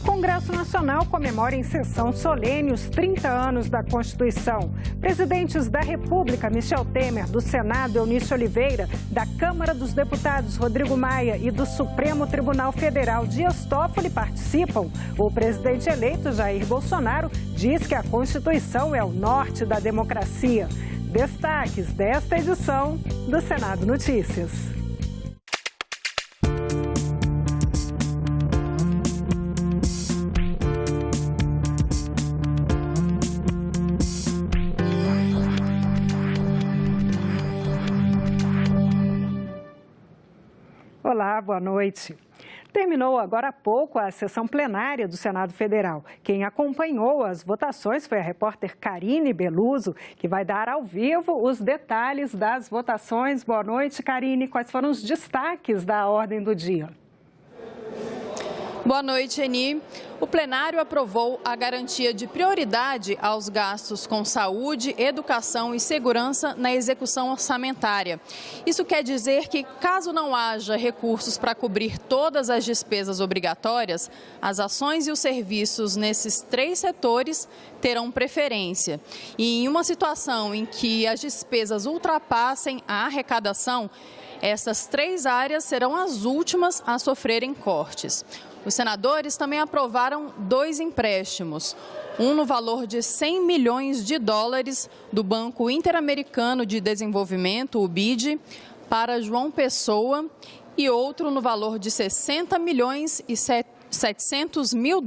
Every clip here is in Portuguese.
Congresso Nacional comemora em sessão solene os 30 anos da Constituição. Presidentes da República, Michel Temer, do Senado, Eunice Oliveira, da Câmara dos Deputados, Rodrigo Maia, e do Supremo Tribunal Federal, Dias Toffoli, participam. O presidente eleito, Jair Bolsonaro, diz que a Constituição é o norte da democracia. Destaques desta edição do Senado Notícias. Olá, boa noite. Terminou agora há pouco a sessão plenária do Senado Federal. Quem acompanhou as votações foi a repórter Karine Beluso, que vai dar ao vivo os detalhes das votações. Boa noite, Karine. Quais foram os destaques da ordem do dia? Boa noite, Eni. O plenário aprovou a garantia de prioridade aos gastos com saúde, educação e segurança na execução orçamentária. Isso quer dizer que, caso não haja recursos para cobrir todas as despesas obrigatórias, as ações e os serviços nesses 3 setores terão preferência. E em uma situação em que as despesas ultrapassem a arrecadação, essas 3 áreas serão as últimas a sofrerem cortes. Os senadores também aprovaram 2 empréstimos, um no valor de $100 milhões do Banco Interamericano de Desenvolvimento, o BID, para João Pessoa, e outro no valor de $60 milhões e $700 mil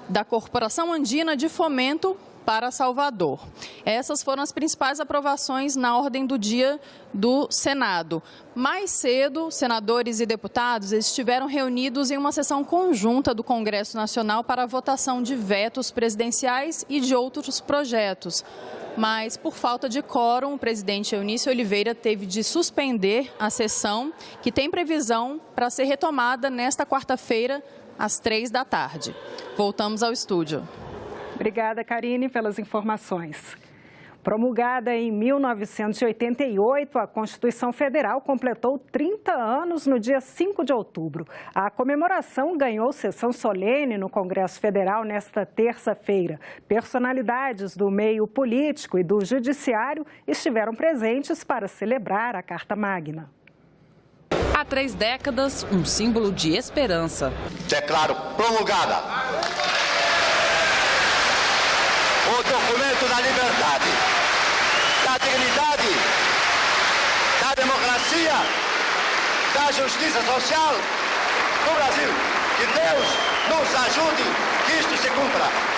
da Corporação Andina de Fomento para Salvador. Essas foram as principais aprovações na ordem do dia do Senado. Mais cedo, senadores e deputados estiveram reunidos em uma sessão conjunta do Congresso Nacional para a votação de vetos presidenciais e de outros projetos. Mas, por falta de quórum, o presidente Eunice Oliveira teve de suspender a sessão, que tem previsão para ser retomada nesta quarta-feira, às 15h. Voltamos ao estúdio. Obrigada, Karine, pelas informações. Promulgada em 1988, a Constituição Federal completou 30 anos no dia 5 de outubro. A comemoração ganhou sessão solene no Congresso Federal nesta terça-feira. Personalidades do meio político e do judiciário estiveram presentes para celebrar a Carta Magna. Há 3 décadas, um símbolo de esperança. Declaro promulgada o documento da liberdade, da dignidade, da democracia, da justiça social no Brasil. Que Deus nos ajude que isto se cumpra.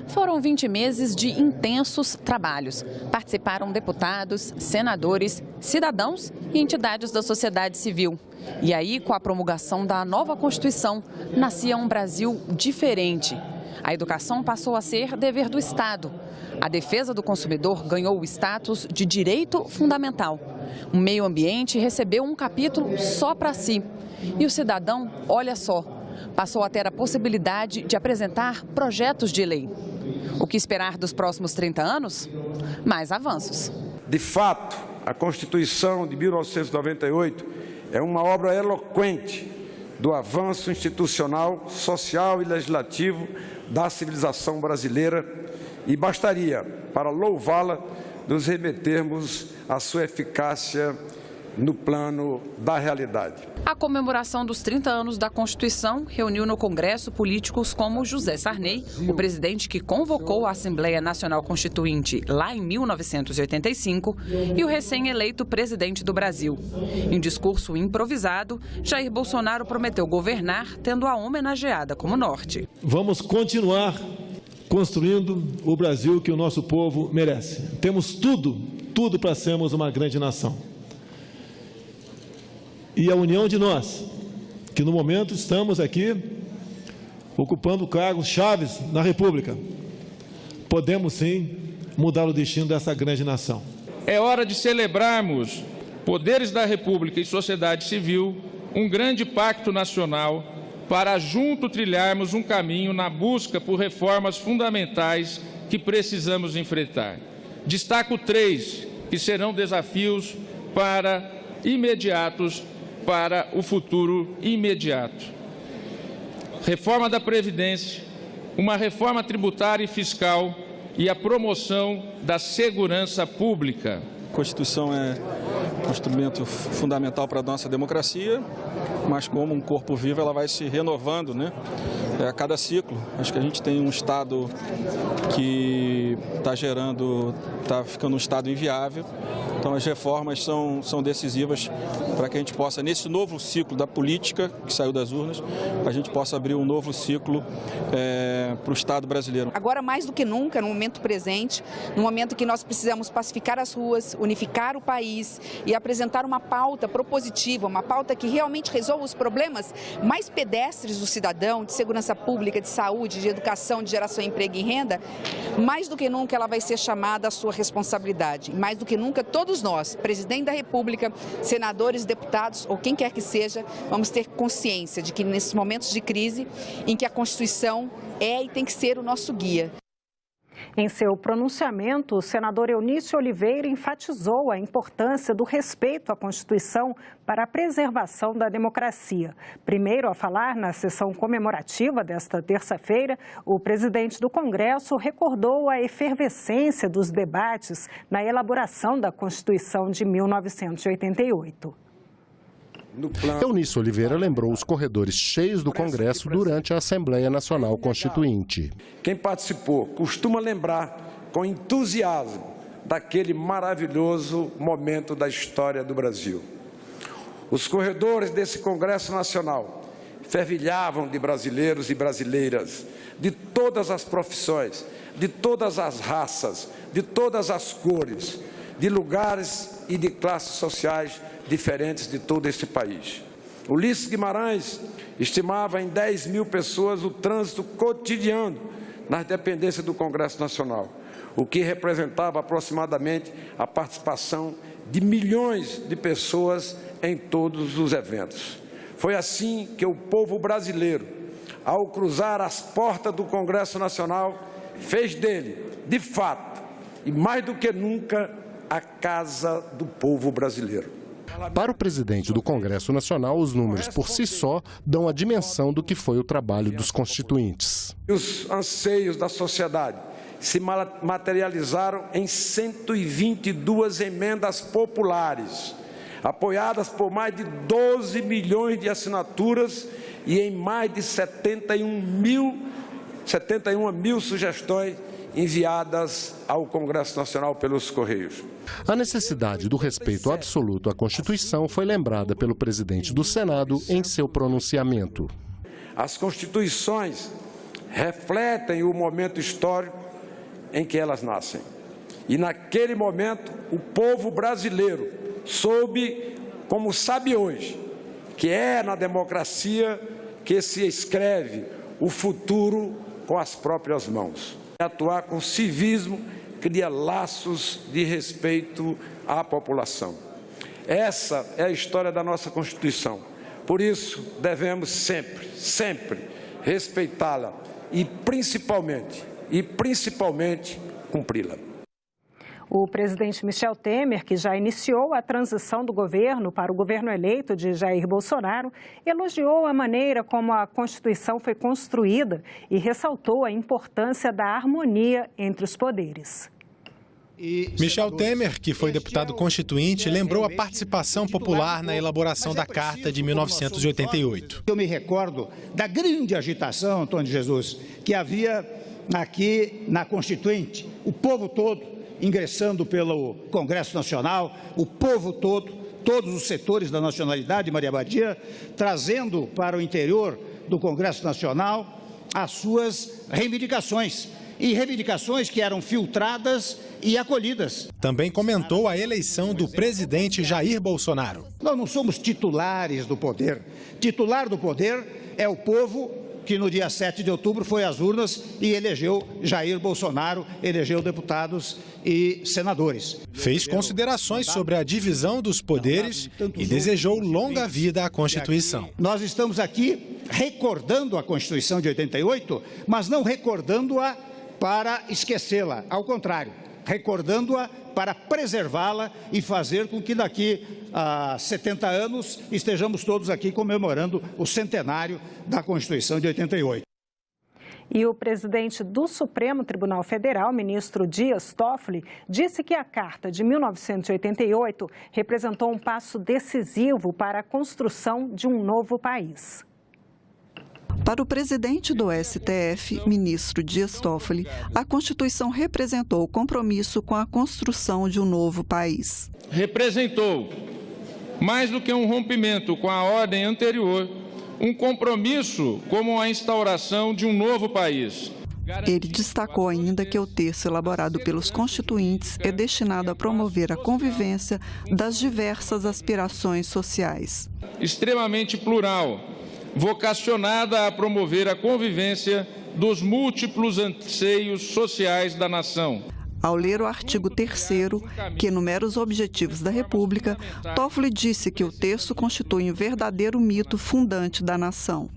Foram 20 meses de intensos trabalhos. Participaram deputados, senadores, cidadãos e entidades da sociedade civil. E aí, com a promulgação da nova Constituição, nascia um Brasil diferente. A educação passou a ser dever do Estado. A defesa do consumidor ganhou o status de direito fundamental. O meio ambiente recebeu um capítulo só para si. E o cidadão, olha só, passou a ter a possibilidade de apresentar projetos de lei. O que esperar dos próximos 30 anos? Mais avanços. De fato, a Constituição de 1998 é uma obra eloquente do avanço institucional, social e legislativo da civilização brasileira, e bastaria, para louvá-la, nos remetermos à sua eficácia no plano da realidade. A comemoração dos 30 anos da Constituição reuniu no Congresso políticos como José Sarney, o presidente que convocou a Assembleia Nacional Constituinte lá em 1985, e o recém-eleito presidente do Brasil. Em discurso improvisado, Jair Bolsonaro prometeu governar tendo a homenageada como norte. Vamos continuar construindo o Brasil que o nosso povo merece. Temos tudo para sermos uma grande nação. E a união de nós, que no momento estamos aqui ocupando cargos chaves na República, podemos sim mudar o destino dessa grande nação. É hora de celebrarmos, poderes da República e sociedade civil, um grande pacto nacional para junto trilharmos um caminho na busca por reformas fundamentais que precisamos enfrentar. Destaco 3 que serão desafios imediatos para o futuro imediato. reforma da Previdência, uma reforma tributária e fiscal e a promoção da segurança pública. A Constituição é um instrumento fundamental para a nossa democracia, mas como um corpo vivo ela vai se renovando, né? A cada ciclo. Acho que a gente tem um Estado que está ficando um Estado inviável. Então as reformas são decisivas para que a gente possa, nesse novo ciclo da política que saiu das urnas, a gente possa abrir um novo ciclo para o Estado brasileiro. Agora, mais do que nunca, no momento presente, no momento que nós precisamos pacificar as ruas, unificar o país e apresentar uma pauta propositiva, uma pauta que realmente resolva os problemas mais pedestres do cidadão, de segurança pública, de saúde, de educação, de geração de emprego e renda, mais do que nunca ela vai ser chamada à sua responsabilidade. Mais do que nunca, todos nós, presidente da República, senadores, deputados ou quem quer que seja, vamos ter consciência de que nesses momentos de crise, em que a Constituição é e tem que ser o nosso guia. Em seu pronunciamento, o senador Eunício Oliveira enfatizou a importância do respeito à Constituição para a preservação da democracia. Primeiro a falar na sessão comemorativa desta terça-feira, o presidente do Congresso recordou a efervescência dos debates na elaboração da Constituição de 1988. Eunício Oliveira lembrou os corredores cheios do Congresso durante a Assembleia Nacional Constituinte. Quem participou costuma lembrar com entusiasmo daquele maravilhoso momento da história do Brasil. Os corredores desse Congresso Nacional fervilhavam de brasileiros e brasileiras, de todas as profissões, de todas as raças, de todas as cores, de lugares e de classes sociais diferentes de todo esse país. Ulisses Guimarães estimava em 10 mil pessoas o trânsito cotidiano nas dependências do Congresso Nacional, o que representava aproximadamente a participação de milhões de pessoas em todos os eventos. Foi assim que o povo brasileiro, ao cruzar as portas do Congresso Nacional, fez dele, de fato, e mais do que nunca, a casa do povo brasileiro. Para o presidente do Congresso Nacional, os números por si só dão a dimensão do que foi o trabalho dos constituintes. Os anseios da sociedade se materializaram em 122 emendas populares, apoiadas por mais de 12 milhões de assinaturas e em mais de 71 mil sugestões enviadas ao Congresso Nacional pelos Correios. A necessidade do respeito absoluto à Constituição foi lembrada pelo presidente do Senado em seu pronunciamento. As constituições refletem o momento histórico em que elas nascem. E naquele momento, o povo brasileiro soube, como sabe hoje, que é na democracia que se escreve o futuro com as próprias mãos. Atuar com civismo cria laços de respeito à população. Essa é a história da nossa Constituição. Por isso, devemos sempre respeitá-la e principalmente cumpri-la. O presidente Michel Temer, que já iniciou a transição do governo para o governo eleito de Jair Bolsonaro, elogiou a maneira como a Constituição foi construída e ressaltou a importância da harmonia entre os poderes. Michel Temer, que foi deputado constituinte, lembrou a participação popular na elaboração da Carta de 1988. Eu me recordo da grande agitação, Antônio Jesus, que havia aqui na Constituinte, o povo todo ingressando pelo Congresso Nacional, o povo todo, todos os setores da nacionalidade, Maria Badia, trazendo para o interior do Congresso Nacional as suas reivindicações, e reivindicações que eram filtradas e acolhidas. Também comentou a eleição do presidente Jair Bolsonaro. Nós não somos titulares do poder. Titular do poder é o povo que no dia 7 de outubro foi às urnas e elegeu Jair Bolsonaro, elegeu deputados e senadores. Fez considerações sobre a divisão dos poderes e desejou longa vida à Constituição. Nós estamos aqui recordando a Constituição de 88, mas não recordando-a para esquecê-la. Ao contrário, recordando-a para preservá-la e fazer com que daqui a 70 anos estejamos todos aqui comemorando o centenário da Constituição de 88. E o presidente do Supremo Tribunal Federal, ministro Dias Toffoli, disse que a Carta de 1988 representou um passo decisivo para a construção de um novo país. Para o presidente do STF, ministro Dias Toffoli, a Constituição representou o compromisso com a construção de um novo país. Representou, mais do que um rompimento com a ordem anterior, um compromisso como a instauração de um novo país. Ele destacou ainda que o texto elaborado pelos constituintes é destinado a promover a convivência das diversas aspirações sociais. Extremamente plural, vocacionada a promover a convivência dos múltiplos anseios sociais da nação. Ao ler o artigo 3º, que enumera os objetivos da República, Toffoli disse que o texto constitui um verdadeiro mito fundante da nação.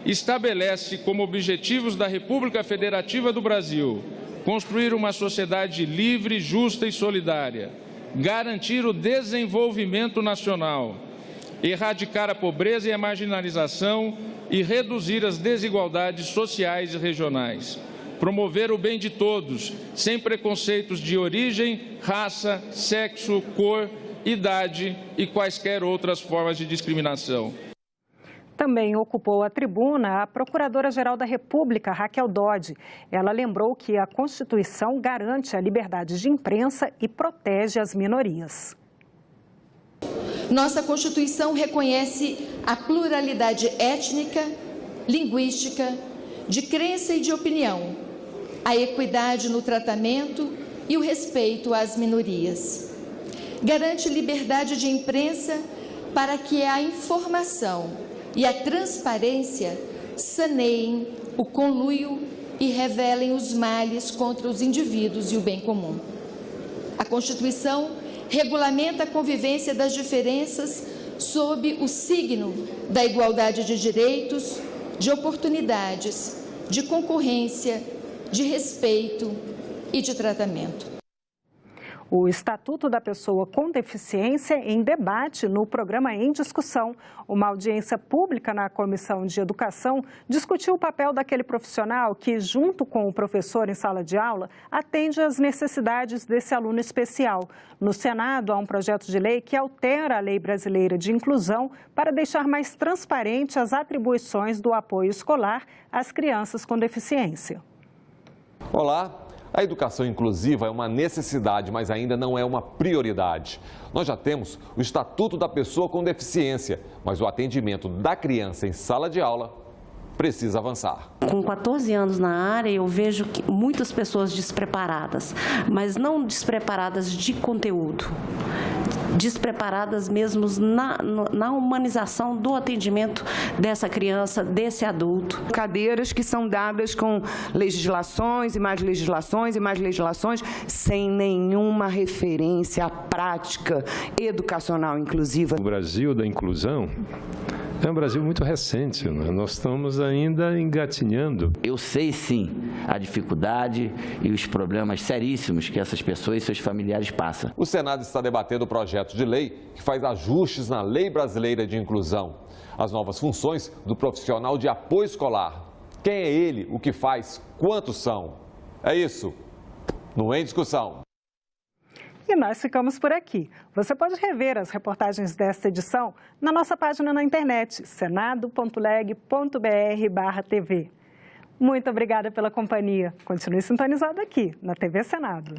Estabelece como objetivos da República Federativa do Brasil construir uma sociedade livre, justa e solidária, garantir o desenvolvimento nacional, erradicar a pobreza e a marginalização e reduzir as desigualdades sociais e regionais. Promover o bem de todos, sem preconceitos de origem, raça, sexo, cor, idade e quaisquer outras formas de discriminação. Também ocupou a tribuna a Procuradora-Geral da República, Raquel Dodge. Ela lembrou que a Constituição garante a liberdade de imprensa e protege as minorias. Nossa Constituição reconhece a pluralidade étnica, linguística, de crença e de opinião, a equidade no tratamento e o respeito às minorias. Garante liberdade de imprensa para que a informação e a transparência saneiem o conluio e revelem os males contra os indivíduos e o bem comum. A Constituição regulamenta a convivência das diferenças sob o signo da igualdade de direitos, de oportunidades, de concorrência, de respeito e de tratamento. O Estatuto da Pessoa com Deficiência em debate no programa Em Discussão. Uma audiência pública na Comissão de Educação discutiu o papel daquele profissional que, junto com o professor em sala de aula, atende às necessidades desse aluno especial. No Senado, há um projeto de lei que altera a Lei Brasileira de Inclusão para deixar mais transparente as atribuições do apoio escolar às crianças com deficiência. Olá! A educação inclusiva é uma necessidade, mas ainda não é uma prioridade. Nós já temos o Estatuto da Pessoa com Deficiência, mas o atendimento da criança em sala de aula precisa avançar. Com 14 anos na área, eu vejo que muitas pessoas despreparadas, mas não despreparadas de conteúdo, despreparadas mesmo na humanização do atendimento dessa criança, desse adulto. Cadeiras que são dadas com legislações e mais legislações e mais legislações, sem nenhuma referência à prática educacional inclusiva. O Brasil da inclusão é um Brasil muito recente, né? Nós estamos ainda engatinhando. Eu sei sim a dificuldade e os problemas seríssimos que essas pessoas e seus familiares passam. O Senado está debatendo o projeto de lei que faz ajustes na Lei Brasileira de Inclusão. As novas funções do profissional de apoio escolar. Quem é ele, o que faz, quantos são? É isso, no Em Discussão. E nós ficamos por aqui. Você pode rever as reportagens desta edição na nossa página na internet, senado.leg.br/TV. Muito obrigada pela companhia. Continue sintonizado aqui na TV Senado.